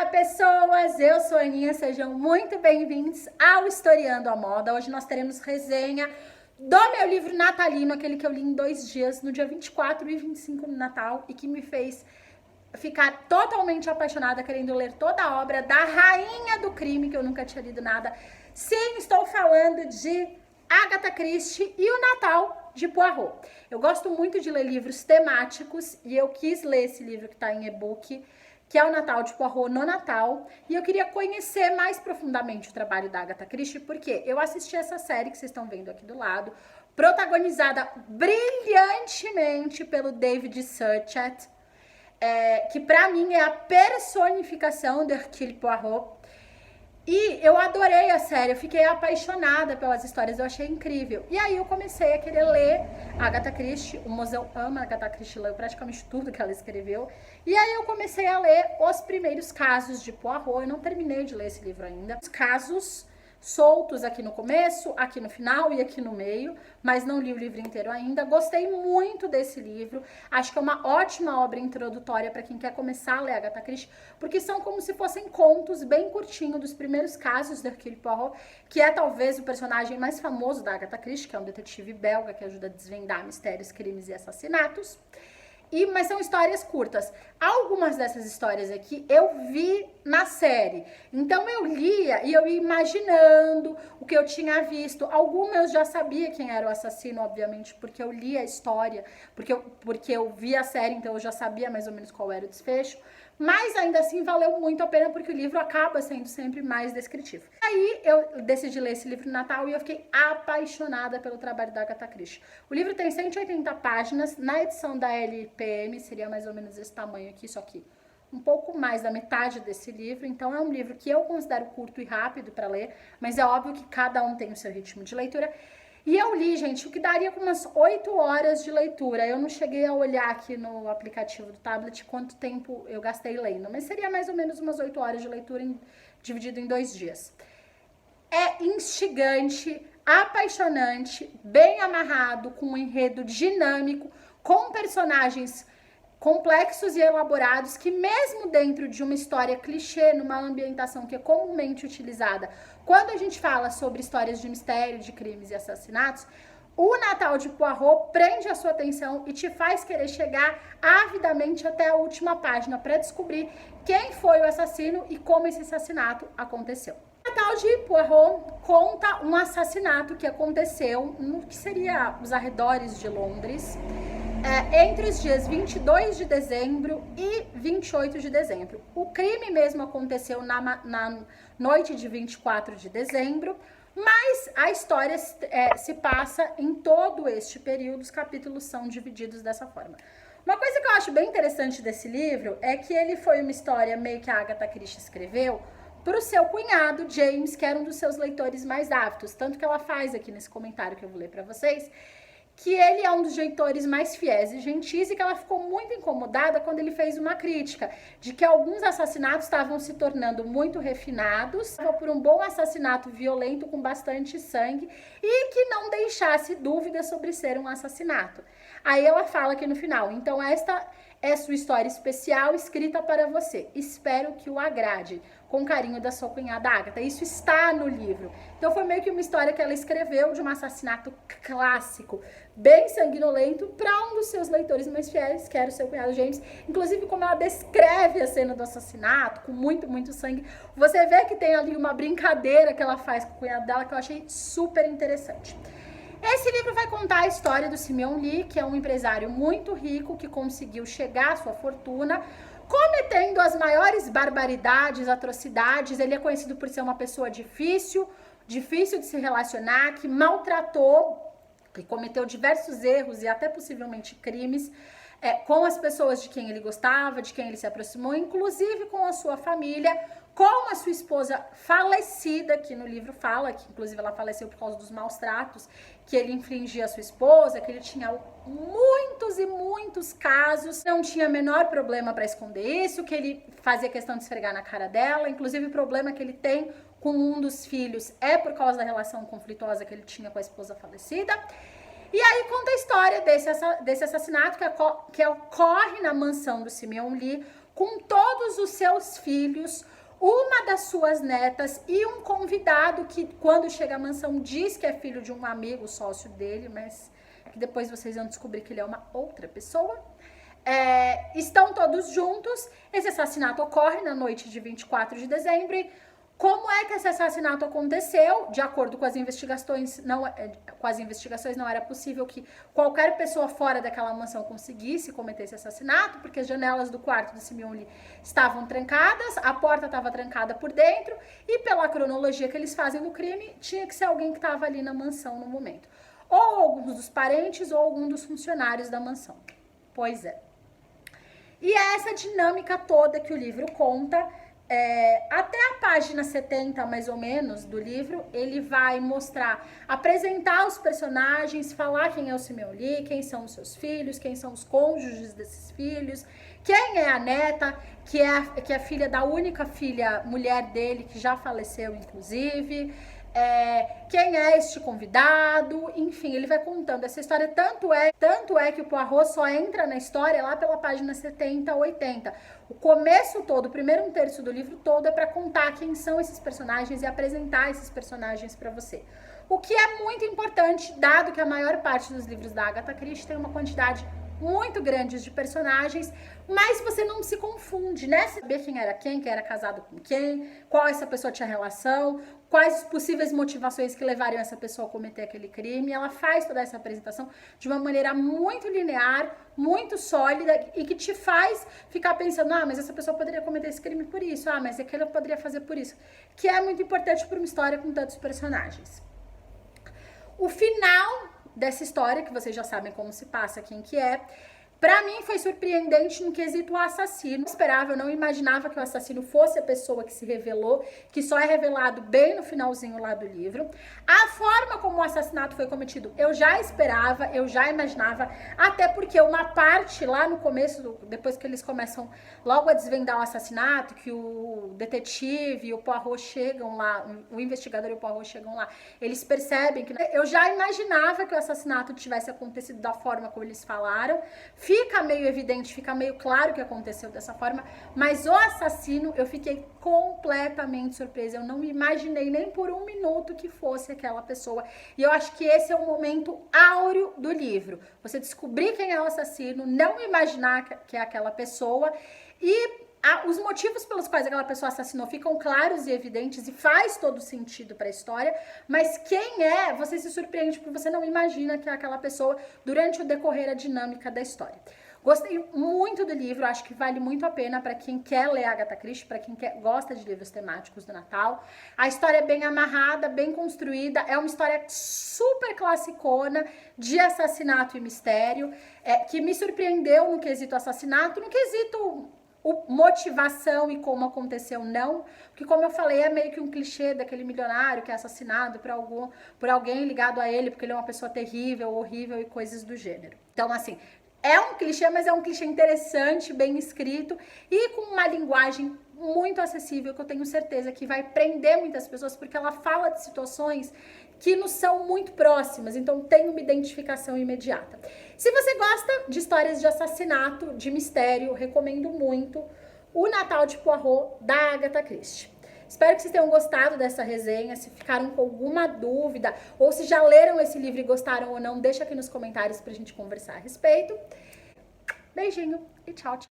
Olá, pessoas! Eu sou a Aninha, sejam muito bem-vindos ao Historiando a Moda. Hoje nós teremos resenha do meu livro natalino, aquele que eu li em 2 dias, no dia 24 e 25 no Natal, e que me fez ficar totalmente apaixonada, querendo ler toda a obra da Rainha do Crime, que eu nunca tinha lido nada. Sim, estou falando de Agatha Christie e o Natal de Poirot. Eu gosto muito de ler livros temáticos e eu quis ler esse livro que está em e-book, que é o Natal de Poirot no Natal, e eu queria conhecer mais profundamente o trabalho da Agatha Christie, porque eu assisti essa série que vocês estão vendo aqui do lado, protagonizada brilhantemente pelo David Suchet, que pra mim é a personificação do Hercule Poirot. E eu adorei a série, eu fiquei apaixonada pelas histórias, eu achei incrível. E aí eu comecei a querer ler Agatha Christie, o Mozão ama a Agatha Christie, leu praticamente tudo que ela escreveu. E aí eu comecei a ler os primeiros casos de Poirot, eu não terminei de ler esse livro ainda. Os casos soltos aqui no começo, aqui no final e aqui no meio, mas não li o livro inteiro ainda. Gostei muito desse livro, acho que é uma ótima obra introdutória para quem quer começar a ler Agatha Christie, porque são como se fossem contos bem curtinhos dos primeiros casos do Hercule Poirot, que é talvez o personagem mais famoso da Agatha Christie, que é um detetive belga que ajuda a desvendar mistérios, crimes e assassinatos. Mas são histórias curtas. Algumas dessas histórias aqui eu vi na série. Então eu lia e eu ia imaginando o que eu tinha visto. Algumas eu já sabia quem era o assassino, obviamente, porque eu li a história, porque eu vi a série, então eu já sabia mais ou menos qual era o desfecho. Mas ainda assim valeu muito a pena, porque o livro acaba sendo sempre mais descritivo. Aí eu decidi ler esse livro no Natal e eu fiquei apaixonada pelo trabalho da Agatha Christie. O livro tem 180 páginas, na edição da LPM seria mais ou menos esse tamanho aqui, só que um pouco mais da metade desse livro. Então é um livro que eu considero curto e rápido para ler, mas é óbvio que cada um tem o seu ritmo de leitura. E eu li, gente, o que daria com umas 8 horas de leitura. Eu não cheguei a olhar aqui no aplicativo do tablet quanto tempo eu gastei lendo, mas seria mais ou menos umas 8 horas de leitura dividido em 2 dias. É instigante, apaixonante, bem amarrado, com um enredo dinâmico, com personagens complexos e elaborados que, mesmo dentro de uma história clichê, numa ambientação que é comumente utilizada quando a gente fala sobre histórias de mistério, de crimes e assassinatos, o Natal de Poirot prende a sua atenção e te faz querer chegar avidamente até a última página para descobrir quem foi o assassino e como esse assassinato aconteceu. O Natal de Poirot conta um assassinato que aconteceu no que seria os arredores de Londres, entre os dias 22 de dezembro e 28 de dezembro. O crime mesmo aconteceu na noite de 24 de dezembro, mas a história se passa em todo este período, os capítulos são divididos dessa forma. Uma coisa que eu acho bem interessante desse livro é que ele foi uma história meio que a Agatha Christie escreveu para o seu cunhado, James, que era um dos seus leitores mais ávidos, tanto que ela faz aqui nesse comentário que eu vou ler para vocês, que ele é um dos leitores mais fiéis e gentis, e que ela ficou muito incomodada quando ele fez uma crítica de que alguns assassinatos estavam se tornando muito refinados, por um bom assassinato violento com bastante sangue, e que não deixasse dúvidas sobre ser um assassinato. Aí ela fala aqui no final: então esta é sua história especial escrita para você. Espero que o agrade. Com carinho, da sua cunhada Agatha. Isso está no livro. Então foi meio que uma história que ela escreveu de um assassinato clássico, bem sanguinolento, para um dos seus leitores mais fiéis, que era o seu cunhado James. Inclusive, como ela descreve a cena do assassinato, com muito, muito sangue, você vê que tem ali uma brincadeira que ela faz com o cunhado dela, que eu achei super interessante. Esse livro vai contar a história do Simeon Lee, que é um empresário muito rico que conseguiu chegar à sua fortuna cometendo as maiores barbaridades, atrocidades. Ele é conhecido por ser uma pessoa difícil de se relacionar, que maltratou, que cometeu diversos erros e até possivelmente crimes com as pessoas de quem ele gostava, de quem ele se aproximou, inclusive com a sua família, com a sua esposa falecida, que no livro fala que inclusive ela faleceu por causa dos maus tratos que ele infligia à sua esposa, que ele tinha muitos e muitos casos, não tinha menor problema para esconder isso, que ele fazia questão de esfregar na cara dela. Inclusive o problema que ele tem com um dos filhos é por causa da relação conflituosa que ele tinha com a esposa falecida. E aí conta a história desse assassinato que ocorre na mansão do Simeon Lee, com todos os seus filhos, uma das suas netas e um convidado que, quando chega à mansão, diz que é filho de um amigo sócio dele, mas que depois vocês vão descobrir que ele é uma outra pessoa. Estão todos juntos. Esse assassinato ocorre na noite de 24 de dezembro. Como é que esse assassinato aconteceu? De acordo com as investigações, não era possível que qualquer pessoa fora daquela mansão conseguisse cometer esse assassinato, porque as janelas do quarto do Simeone estavam trancadas, a porta estava trancada por dentro, e pela cronologia que eles fazem no crime, tinha que ser alguém que estava ali na mansão no momento. Ou alguns dos parentes, ou algum dos funcionários da mansão. Pois é. E é essa dinâmica toda que o livro conta. Até a página 70, mais ou menos, do livro, ele vai apresentar os personagens, falar quem é o Simeone, quem são os seus filhos, quem são os cônjuges desses filhos, quem é a neta, que é filha da única filha mulher dele, que já faleceu, inclusive, quem é este convidado, enfim, ele vai contando essa história. Tanto é que o Poirot só entra na história lá pela página 70, 80. O começo todo, o primeiro 1/3 do livro todo é para contar quem são esses personagens e apresentar esses personagens para você. O que é muito importante, dado que a maior parte dos livros da Agatha Christie tem uma quantidade muito grande de personagens, mas você não se confunde, né? Saber quem era quem era casado com quem, qual essa pessoa tinha relação, quais as possíveis motivações que levariam essa pessoa a cometer aquele crime. Ela faz toda essa apresentação de uma maneira muito linear, muito sólida, e que te faz ficar pensando, mas essa pessoa poderia cometer esse crime por isso, mas aquela poderia fazer por isso, que é muito importante para uma história com tantos personagens. O final dessa história, que vocês já sabem como se passa, quem que é, pra mim foi surpreendente no quesito assassino. Eu não imaginava que o assassino fosse a pessoa que se revelou, que só é revelado bem no finalzinho lá do livro. A forma como o assassinato foi cometido, eu já esperava, eu já imaginava, até porque uma parte lá no começo, depois que eles começam logo a desvendar o assassinato, que o detetive e o Poirot chegam lá, o investigador e o Poirot chegam lá, eles percebem que eu já imaginava que o assassinato tivesse acontecido da forma como eles falaram. Fica meio evidente, fica meio claro que aconteceu dessa forma, mas o assassino, eu fiquei completamente surpresa. Eu não me imaginei nem por um minuto que fosse aquela pessoa. E eu acho que esse é o momento áureo do livro. Você descobrir quem é o assassino, não imaginar que é aquela pessoa, e os motivos pelos quais aquela pessoa assassinou ficam claros e evidentes e faz todo sentido para a história, mas quem é, você se surpreende porque você não imagina que é aquela pessoa durante o decorrer a dinâmica da história. Gostei muito do livro, acho que vale muito a pena para quem quer ler Agatha Christie, para quem gosta de livros temáticos do Natal. A história é bem amarrada, bem construída, é uma história super classicona de assassinato e mistério, que me surpreendeu no quesito assassinato, no quesito motivação e como aconteceu, não. Porque, como eu falei, é meio que um clichê daquele milionário que é assassinado por alguém ligado a ele, porque ele é uma pessoa terrível, horrível e coisas do gênero. Então, assim, é um clichê, mas é um clichê interessante, bem escrito e com uma linguagem muito acessível, que eu tenho certeza que vai prender muitas pessoas, porque ela fala de situações que nos são muito próximas, então tem uma identificação imediata. Se você gosta de histórias de assassinato, de mistério, recomendo muito O Natal de Poirot, da Agatha Christie. Espero que vocês tenham gostado dessa resenha. Se ficaram com alguma dúvida ou se já leram esse livro e gostaram ou não, deixa aqui nos comentários pra gente conversar a respeito. Beijinho e tchau, tchau.